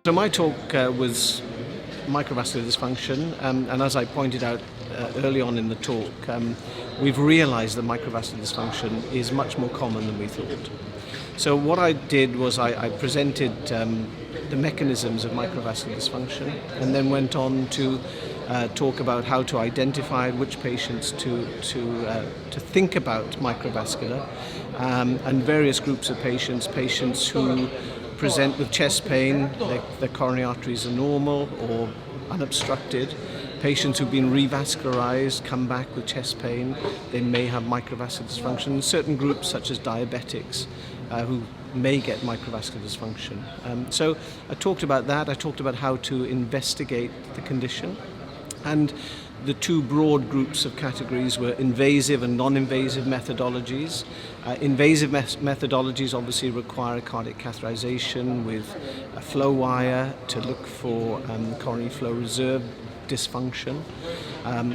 So my talk was microvascular dysfunction, and as I pointed out early on in the talk, we've realized that microvascular dysfunction is much more common than we thought. So what I did was I presented the mechanisms of microvascular dysfunction and then went on to talk about how to identify which patients to think about microvascular, and various groups of patients who present with chest pain, their coronary arteries are normal or unobstructed. Patients who've been revascularized come back with chest pain, they may have microvascular dysfunction. Certain groups such as diabetics who may get microvascular dysfunction. So I talked about that, I talked about how to investigate the condition, and the two broad groups of categories were invasive and non-invasive methodologies. Invasive methodologies obviously require cardiac catheterization with a flow wire to look for coronary flow reserve dysfunction,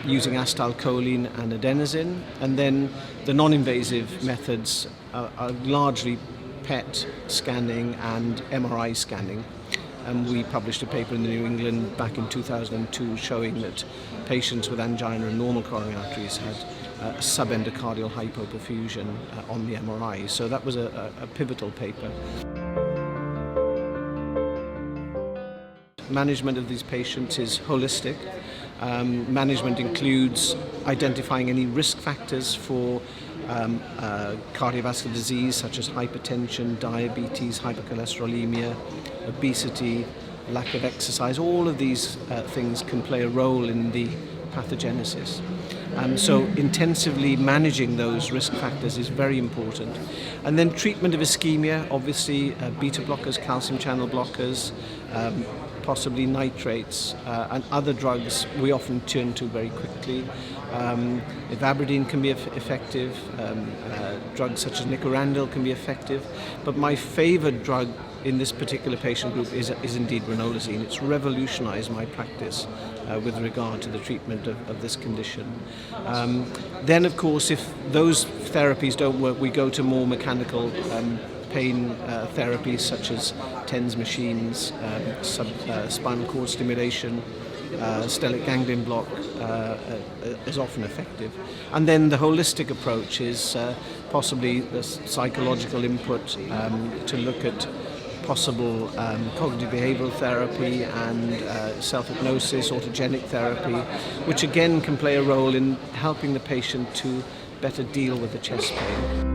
using acetylcholine and adenosine. And then the non-invasive methods are largely PET scanning and MRI scanning. And we published a paper in the New England back in 2002 showing that patients with angina and normal coronary arteries had subendocardial hypoperfusion on the MRI. So that was a pivotal paper. Management of these patients is holistic. Management includes identifying any risk factors for cardiovascular disease such as hypertension, diabetes, hypercholesterolemia, obesity, lack of exercise. All of these things can play a role in the pathogenesis. So intensively managing those risk factors is very important. And then treatment of ischemia, obviously beta blockers, calcium channel blockers, possibly nitrates, and other drugs we often turn to very quickly. Ivabradine can be effective, drugs such as nicorandil can be effective, but my favorite drug in this particular patient group is indeed ranolazine. It's revolutionized my practice with regard to the treatment of this condition. Then of course, if those therapies don't work, we go to more mechanical pain therapies such as TENS machines, spinal cord stimulation, stellate ganglion block is often effective. And then the holistic approach is possibly the psychological input to look at possible cognitive behavioral therapy and self-hypnosis, autogenic therapy, which again can play a role in helping the patient to better deal with the chest pain.